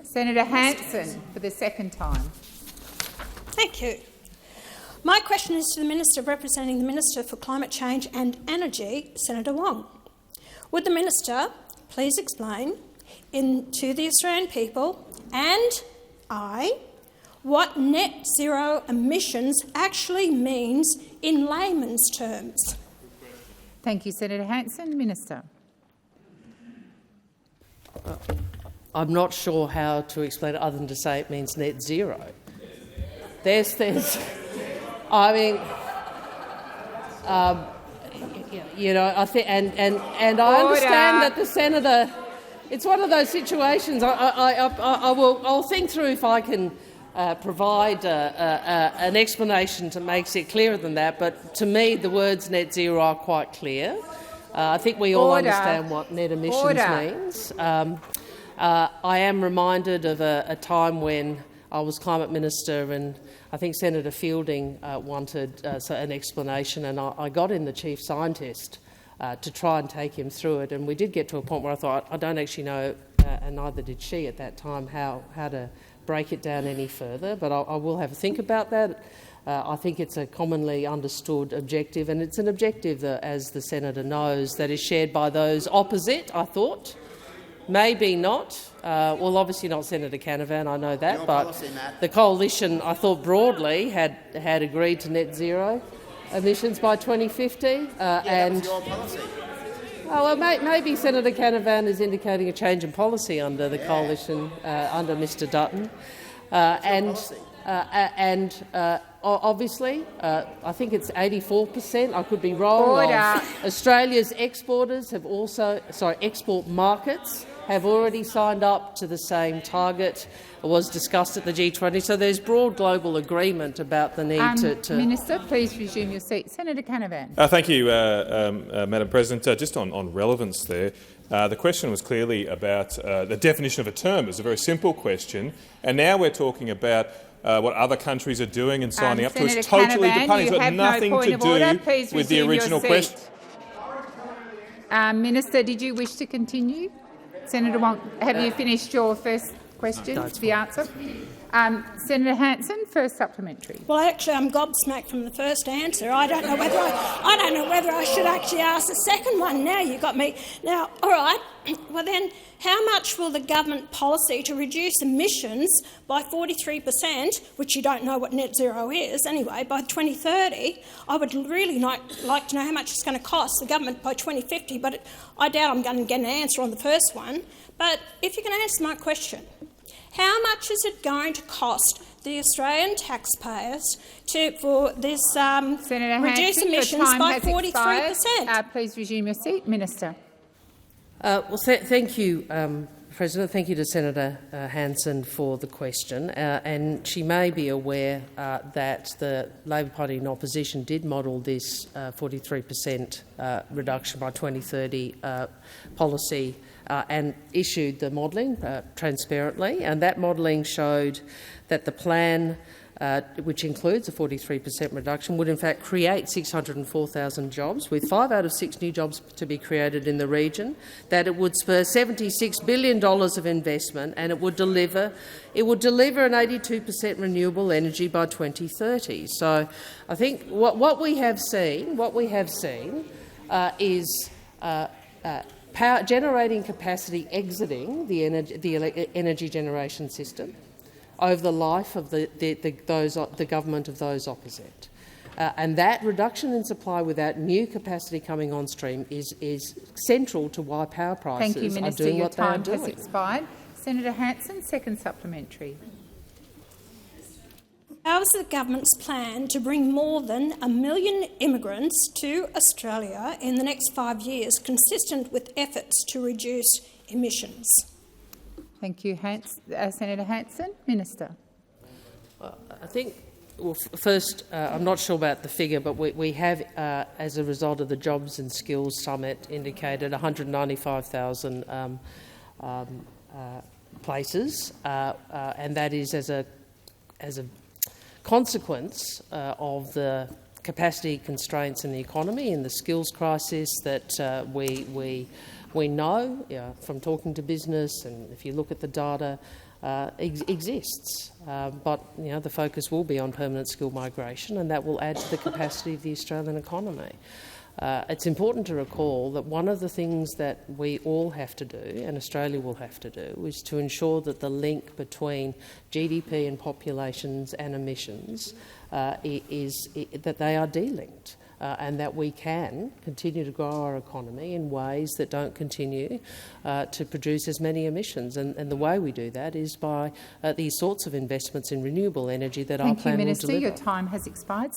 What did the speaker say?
Senator Hanson for the second time. Thank you. My question is to the Minister representing the Minister for Climate Change and Energy, Senator Wong. Would the Minister please explain to the Australian people and what net zero emissions actually means in layman's terms? Thank you, Senator Hanson. Minister. I'm not sure how to explain it other than to say it means net zero. I mean, I think, and I understand that the senator. It's one of those situations. I'll think through if I can provide an explanation that makes it clearer than that. But to me, the words net zero are quite clear. I think we all understand what net emissions means. I am reminded of a time when I was Climate Minister, and I think Senator Fielding wanted an explanation, and I got in the Chief Scientist to try and take him through it. And we did get to a point where I thought, I don't actually know, and neither did she at that time, how to break it down any further. But I will have a think about that. I think it's a commonly understood objective, and it's an objective that, as the senator knows, that is shared by those opposite, I thought. Maybe not. Well, obviously not Senator Canavan, I know that, but the coalition, I thought broadly, had agreed to net zero emissions by 2050. That was your policy. Well, maybe Senator Canavan is indicating a change in policy under the coalition, under Mr Dutton. Obviously, I think it's 84%. I could be wrong. Australia's exporters have export markets have already signed up to the same target. It was discussed at the G20, so there's broad global agreement about the need to. Minister, please resume your seat. Senator Canavan. Thank you, Madam President. Just on relevance there, the question was clearly about the definition of a term. It's a very simple question, and now we're talking about what other countries are doing and signing up to. It's totally dependent. It's got nothing to do with the original question. Minister, did you wish to continue? Senator Wong, have you finished your first question? The answer. Senator Hanson, first supplementary. Well, actually, I'm gobsmacked from the first answer. I don't know whether I should actually ask the second one. Now you got me. Now, all right. Well then, how much will the government policy to reduce emissions by 43%, which you don't know what net zero is anyway, by 2030? I would really like to know how much it's going to cost the government by 2050, but I doubt I'm going to get an answer on the first one. But if you can answer my question, how much is it going to cost the Australian taxpayers for this reduce emissions by 43%? Please resume your seat, Minister. Thank you, President. Thank you to Senator Hanson for the question. And she may be aware that the Labor Party in opposition did model this 43% reduction by 2030 policy and issued the modelling transparently. And that modelling showed that the plan, which includes a 43% reduction, would in fact create 604,000 jobs, with 5 out of 6 new jobs to be created in the region, that it would spur $76 billion of investment, and it would deliver an 82% renewable energy by 2030. So I think what we have seen is power generating capacity exiting the energy generation system over the life of the government of those opposite. And that reduction in supply without new capacity coming on stream is central to why power prices Thank you, Minister. are doing Your what they are time doing. has expired. Senator Hanson, second supplementary. How is the government's plan to bring more than 1 million immigrants to Australia in the next 5 years consistent with efforts to reduce emissions? Thank you, Senator Hanson. Minister. I think, first, I'm not sure about the figure, but we have, as a result of the Jobs and Skills Summit, indicated 195,000 places, and that is as a consequence of the capacity constraints in the economy and the skills crisis that we know from talking to business, and if you look at the data, exists. But the focus will be on permanent skill migration, and that will add to the capacity of the Australian economy. It's important to recall that one of the things that we all have to do, and Australia will have to do, is to ensure that the link between GDP and populations and emissions that they are delinked. And that we can continue to grow our economy in ways that don't continue to produce as many emissions. And the way we do that is by these sorts of investments in renewable energy that our plan will deliver. Thank you, Minister. Your time has expired.